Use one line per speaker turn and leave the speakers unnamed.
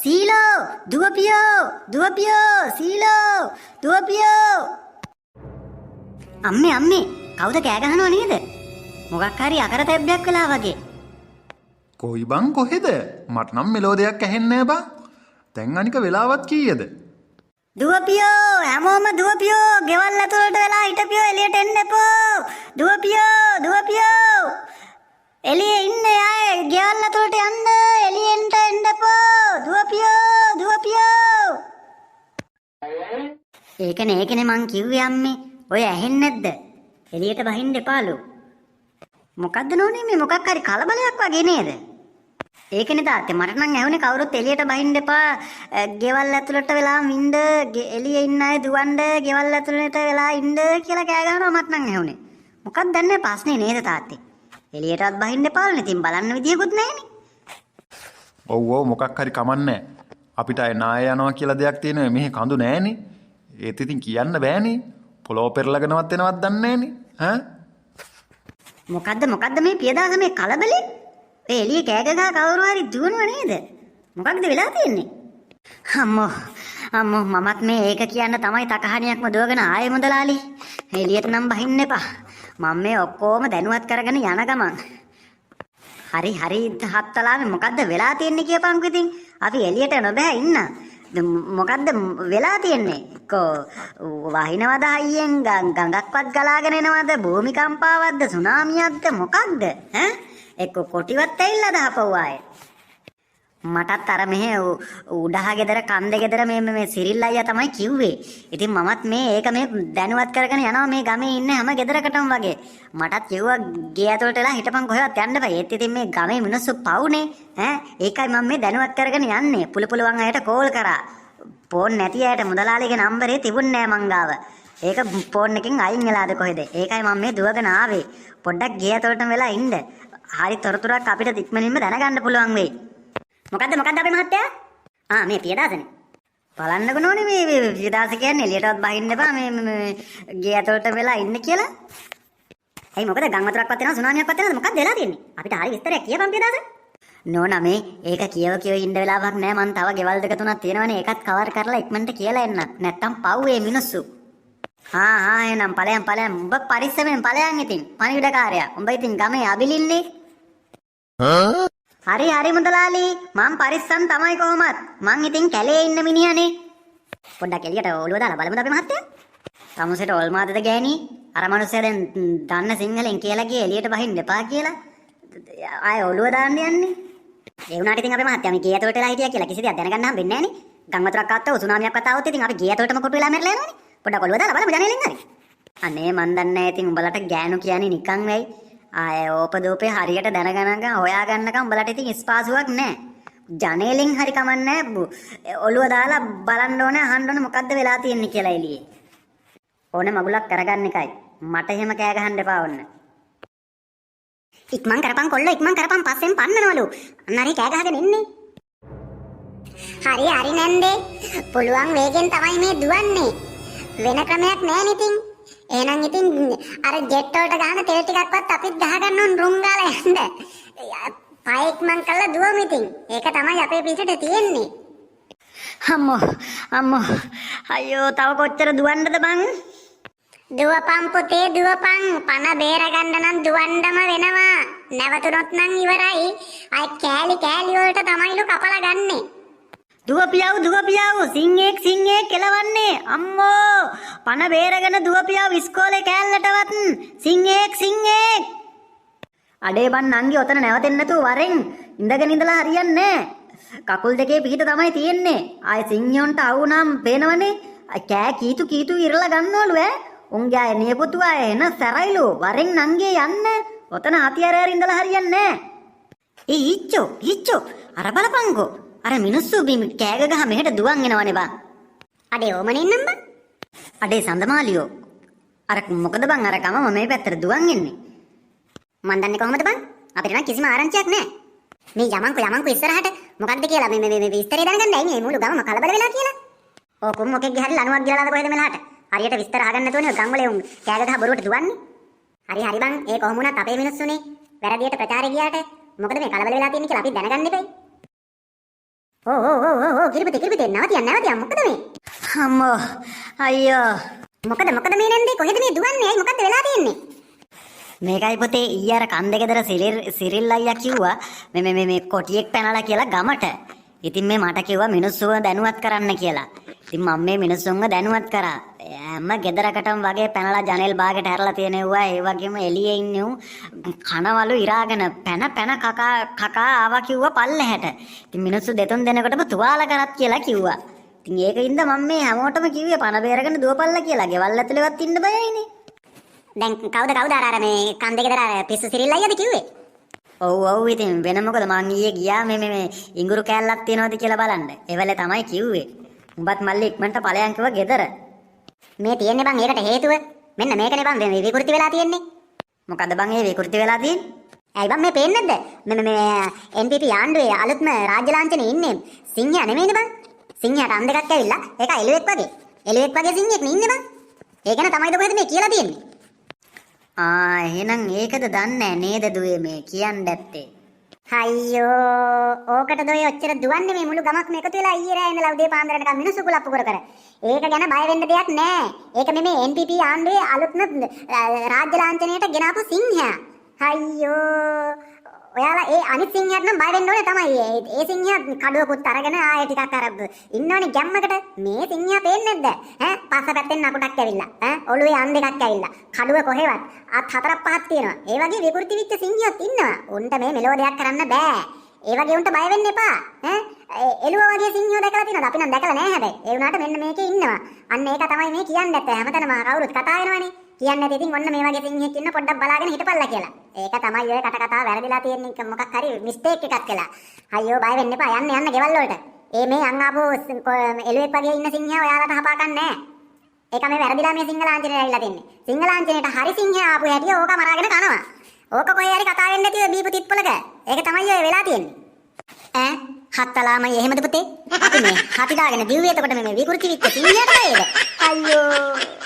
සීලෝ දුවපියෝ සීලෝ දුවපියෝ. අම්මේ කවුද කෑ ගහනව නේද? මොකක් හරි අකරතැබ්බයක් වෙලා වගේ.
කොයි බං කොහෙද? මට නම් මෙලෝ දෙයක් ඇහෙන්නේ නැහැ බං. දැන් අනික වෙලාවත් කීයද?
දුවපියෝ හැමෝම දුවපියෝ ගෙවල් ඇතුළට වෙලා හිටපියෝ එළියට එන්න එපෝ. දුවපියෝ එළියේ ඉන්න අය ගෙවල් ඇතුළට යන්න එළියෙන්ට එන්න එපෝ. දුවපියෝ. ඒකනේ මං කිව්වේ අම්මේ. ඔය ඇහෙන්නේ නැද්ද? එළියට බහින්න එපාලු. මොකද්ද නෝනේ මේ මොකක් හරි කලබලයක් වගේ නේද? ඒකනේ තාත්තේ මට නම් ඇහුනේ කවුරුත් එළියට බහින්න එපා. ගෙවල් ඇතුළට වෙලා ඉන්න එළියේ ඉන්න අය දුවන්න ගෙවල් ඇතුළට වෙලා ඉන්න කියලා කෑ ගහනවා මට නම් ඇහුනේ. මොකක්ද දන්නේ ප්‍රශ්නේ නේද තාත්තේ? එළියටවත් බහින්න එපාලුනේ. ඉතින් බලන්න විදියකුත් නැහැනේ.
ඔව් මොකක් හරි කමන්නේ. අපිට අය නාය යනවා කියලා දෙයක් තියෙනවා. මෙහි කඳු නැහනේ. ඒත් ඉතින් කියන්න බෑනේ. පොළොව පෙරලගෙනවත් එනවත් දන්නේ නැහනේ.
මොකද්ද මේ පියදාස මේ කලබලේ? ඒ එළියේ කෑ ගහ කවුරු හරි දුවනව නේද? මොකක්ද වෙලා තියෙන්නේ? අම්මෝ මමත් මේ ඒක කියන්න තමයි තකහණියක්ම දුවගෙන ආයේ මුදලාලි. එළියට නම් බහින්න එපා. මම මේ ඔක්කොම දැනුවත් කරගෙන යන ගමන්. හරි හත්තලාමේ මොකද්ද වෙලා තියෙන්නේ කියපන්කෝ ඉතින්. අපි එළියට නොබෑ ඉන්න. මොකද්ද වෙලා තියෙන්නේ? වහිනවද අයියෙන් ගඟක්වත් ගලාගෙන එනවද? භූමිකම්පාවක්ද? සුනාමියක්ද? මොකක්ද? එක්ක කොටිවත් ඇවිල්ලාද ආපහු ආයේ? මටත් අර මෙහෙ උඩහ ගෙදර කන්ද ගෙදර මේ සිරිල් අයියා තමයි කිව්වේ. ඉතින් මමත් ඒක මේ දැනුවත් කරගෙන යනවා මේ ගමේ ඉන්න හැම ගෙදරකටම වගේ. මටත් කිව්වා ගේ ඇතුළට වෙලා හිටපන් කොහෙවත් යන්න බෑ. ඒත් ඉතින් මේ ගමේ මිනිස්සු පවුනේ. ඒකයි මම මේ දැනුවත් කරගෙන යන්නේ. පුළුවන් අයට කෝල් කරා. ෆෝන් නැති අයට මුදලාලිගේ නම්බරේ තිබුණේ නෑ මං ගාව. ඒක ෆෝන් එකෙන් අයින් වෙලාද කොහෙද? ඒකයි මම මේ දුවගෙන ආවේ. පොඩ්ඩක් ගේ ඇතුළටම වෙලා ඉන්න. හරි තොරතුරක් අපිට ඉක්මනින්ම දැනගන්න පුළුවන් වෙයි. මොකද්ද අපේ මහත්තයා? මේ පියදාසනේ. බලන්නකො නෝනේ මේ පියදාස කියන්නේ එළියටවත් බහින්න එපා මේ ගේ ඇතුළට වෙලා ඉන්න කියලා. ඇයි මොකද ගම් වතුරක්වත් එනවා සුනාමියක්වත් එනවද? මොකක්ද වෙලා තියෙන්නේ? අපිට හරි විස්තරයක් කියපන් පියදාස. නෝනා මේ ඒක කියව ඉන්න වෙලාවක් නෑ. මං තව ගෙවල් දෙක තුනක් තියෙනවනේ. ඒකත් කවර් කරලා ඉක්මනට කියලා එන්න. නැත්තම් පව් ඒ මිනිස්සු. එහෙනම් ඵලයන් උඹ පරිස්සමෙන් ඵලයන් ඉතින්. පණිවිඩකාරයා. උඹ ඉතින් ගමේ අබිලින්නේ. හරි මුදලාලි මං පරිස්සම් තමයි කොහොමත්. මං ඉතින් කැලේ ඉන්න මිනිහනේ. පොඩ්ඩක් එළියට ඔළුව දාලා බලමුද අපේ මහත්තයා? තමුසෙට ඔල්මාදද ගෑණි? අර මනුස්සයා දැන් දන්න සිංහලෙන් කියලා ගියේ එළියට බහින්න එපා කියලා. ආයේ ඔළුව දාන්න යන්නේ. ඒ වුණාට ඉතින් අපේ මහත්තයා මේ ගේ ඇතුළට වෙලා හිටියා කියලා කිසි දෙයක් දැනගන්න හම්බෙන්නේ නැහනේ. ගම් වතුරක් ආවොත් සුනාමියක් ආවොත් ඉතින් අපි ගේ ඇතුළටම කොටු වෙලා මැරලා යනවනේ. පොඩ්ඩක් ඔළුව දාලා බලමු ජනේලෙන් හරි. අනේ මන් දන්නේ නැහැ ඉතින් උඹලට ගෑනු කියන්නේ නිකන් වෙයි. ඕපදෝපේ හරියට දැනගනක හොයාගන්නකම් උඹලට ඉතින් ස්පාසුවක් නැහැ. ජනේලෙන් හරි කමන්නේ ඔළුව දාලා බලන්න ඕනේ අහන්න ඕනේ මොකද්ද වෙලා තියෙන්නේ කියලා එළියේ. ඕනේ මගුලක් කරගන්න එකයි. මට එහෙම කෑ ගහන්න එපා ඔන්න. ඉක්මන් කරපන් කොල්ලෝ ඉක්මන් කරපන් පස්සෙන් පන්නනවලු. අන්න හරි කෑ ගහගෙන ඉන්නේ. හරි නැන්දේ. පුළුවන් වේගෙන් තමයි මේ දුවන්නේ. වෙන ක්‍රමයක් නැහැ නේ. එහෙනම් ඉතින් අර ජෙට් වලට ගහන තෙල් ටිකක්වත් අපිත් ගහගන්න ඕන රුම් ගාලා යන්න. පයික් මං කළා දුවමු ඉතින්. ඒක තමයි අපේ පිටට තියෙන්නේ. අම්මෝ අයියෝ තව කොච්චර දුවන්නද බං? දුවපන් පුතේ දුවපන්. පණ බේරගන්න නම් දුවන්නම වෙනවා. නැවතුනොත් නම් ඉවරයි. අය කෑලි වලට තමයිලු කපලා ගන්නෙ. දුවපියව සිංහෙක් කෙලවන්නේ. අම්මෝ පණ බේරගෙන දුවපියව ඉස්කෝලේ කෑල්ලටවත් සිංහෙක්. අඩේ බන් නංගි ඔතන නැවතෙන්න නැතුව වරෙන් ඉඳගෙන ඉඳලා හරියන්නේ නැහැ. කකුල් දෙකේ පිහිට තමයි තියෙන්නේ. ආයේ සිංහයන්ට අවුනම් පේනවනේ. කෑ කීතු ඉරලා ගන්නවලු උන්ගේ අය නියපොතු අය එන සැරයිලු. වරෙන් නංගියේ යන්න. ඔතන හතියරේ ඉඳලා හරියන්නේ නැහැ. ඊච්චෝ අර බලපංකෝ. අර මිනිස්සු බිම් කෑග ගහ මෙහෙට දුවන් එනවනේ බං. අඩේ ඕමනේ නම්බ. අඩේ සඳමාලියෝ. අර මොකද බං අර කමම මේ පැත්තට දුවන් එන්නේ. මන් දන්නේ කොහමද බං? අපිට නම් කිසිම ආරංචියක් නැහැ. මේ යමන්කෝ ඉස්සරහට මොකක්ද කියලා මේ විස්තරය දැනගන්නයි මේ මුළු ගමම කලබල වෙලා කියලා. ඕක මොකෙක්ගේ හරි ලණුවක් ගිරලාද කොහෙද මෙලහට? හරියට විස්තර අහගන්න නැතුවනේ ගම් වල උන් කෑග ගහ බොරුවට දුවන්නේ. හරි බං ඒ කොහොම වුණත් අපේ මිනිස්සුනේ වැරදියට ප්‍රචාරේ ගියාට මොකද මේ කලබල වෙලා තියෙන්නේ කියලා අපි දැනගන්න ඉපේ.
ඕ කිරිපිටේ නවතියන් මොකද මේ?
අම්මෝ අයියෝ
මොකද මේ නැන්දේ කොහෙද මේ දුවන්නේ? ඇයි මොකද්ද වෙලා තියෙන්නේ?
මේකයි පුතේ ඊයේ අර කන් දෙක දර සිරිල් අයියා කිව්වා මේ කොටියෙක් පැනලා කියලා ගමට. ඉතින් මේ මට කිව්වා මිනිස්සුව දැනුවත් කරන්න කියලා. ඉතින් මම මේ මිනිස්සුන්ව දැනුවත් කරා. හැම ගෙදරකටම වගේ පැනලා ජනෙල් බාගෙට හැරලා තියෙනවා. ඒ වගේම එළියේ ඉන්නු කනවලු ඉරාගෙන පැන කකා ආවා කිව්වා පල්ලෙහැට. ඉතින් මිනිස්සු දෙතුන් දෙනෙකුටම තුවාල කරත් කියලා කිව්වා. ඉතින් ඒකින්ද මම මේ හැමෝටම කිව්වේ පන බේරගෙන දුවපල්ලා කියලා. ගෙවල් ඇතුලේවත් ඉන්න බයයිනේ.
දැන් කවුද අර මේ කන් දෙක දර පිස්සු සිරිල් අයියාද කිව්වේ?
ඔව් ඉතින් වෙන මොකද මං ඊයේ ගියා මේ ඉඟුරු කෑල්ලක් තියනවද කියලා බලන්න. ඒ වෙලේ තමයි කිව්වේ. උඹත් මල්ලි ඉක්මනට ඵලයන් කිව්වා ගෙදර.
මේ තියෙන්නේ බං ඒකට හේතුව. මෙන්න මේකනේ බං මේ විකෘති වෙලා තියෙන්නේ.
මොකද බං ඒ විකෘති වෙලා තියෙන්නේ?
ඇයි බං මේ පේන්නේ නැද්ද? මේ NPP ආණ්ඩුවේ අලුත්ම රාජ්‍ය ලාංඡනේ ඉන්නේ සිංහයා නෙමෙයිනේ බං. සිංහයාට අම් දෙකක් ඇවිල්ලා ඒක එළුවෙක් වගේ. එළුවෙක් වගේ සිංහෙක් නේ ඉන්නේ බං. ඒ ගැන තමයිද කොහෙද මේ කියලා තියෙන්නේ?
එහෙනම් ඒකද දන්නේ නේද දුවේ මේ කියන්න ඇත්තේ.
අයියෝ ඕකට දොයි ඔච්චර දුවන්නේ මේ මුළු ගමක්ම එකතු වෙලා ඊයේ රෑ ඉඳලා උදේ පාන්දරට මිනිස්සු කුලප්පු කර. ඒක ගැන බය වෙන්න දෙයක් නෑ. ඒක මේ NPP ආණ්ඩුවේ අලුත්ම රාජ්‍ය ලාංඡනයට ගෙනාපු සිංහයා. අයියෝ ඔයාලා ඒ අනිත් සිංහයාට නම් බය වෙන්න ඕනේ තමයි. ඒ සිංහයා කඩුවකුත් අරගෙන ආයෙ ටිකක් අර ඉන්නෝනේ ගැම්මකට. මේ සිංහයා පේන්නේ නැද්ද? පස්සපැත්තෙන් නකුටක් ඇවිල්ලා. ඔළුවේ අන් දෙකක් ඇවිල්ලා. කඩුව කොහෙවත් අත් හතරක් පහක් තියෙනවා. ඒ වගේ විකෘති විච්ච සිංහයොත් ඉන්නවා. උන්ට මේ මෙලෝ දෙයක් කරන්න බෑ. ඒ වගේ උන්ට බය වෙන්න එපා. එළුව වගේ සිංහයෝ දැකලා තියෙනවද? අපි නම් දැකලා නැහැ හැබැයි. ඒ වුණාට මෙන්න මේකේ ඉන්නවා. අන්න ඒක තමයි මේ කියන්නේ නැත්තේ. හැමතැනම කවුරුත් කතා වෙනවනේ. කියන්නේ නැති ඉතින් ඔන්න මේ වගේ සිංහෙක් ඉන්න පොඩ්ඩක් බලාගෙන හිටපල්ලා කියලා. ඒක තමයි ඔය කතා වැරදිලා තියෙන්නේ මොකක් හරි මිස්ටේක් එකක් කියලා. අයියෝ බය වෙන්න එපා. යන්න ගෙවල් වලට. මේ අන් ආපු එළුවෙක් වගේ ඉන්න සිංහයා ඔයාලට හපා ගන්න නැහැ. ඒක මේ වැරදිලා මේ සිංහ ලාංඡනයට ඇවිල්ලා තින්නේ. සිංහ ලාංඡනයට හරි සිංහයා ආපු හැටි ඕක මරාගෙන කනවා. ඕක කොහේ හරි කතා වෙන්නේ නැතිව බීපු තිත්පලක. ඒක තමයි ඔය වෙලා තියෙන්නේ. හත්තලාමයි එහෙමද පුතේ? අපි මේ හති දාගෙන දිව්වේ එතකොට මේ විකෘති විත්ත සිංහයාට බයද? අයියෝ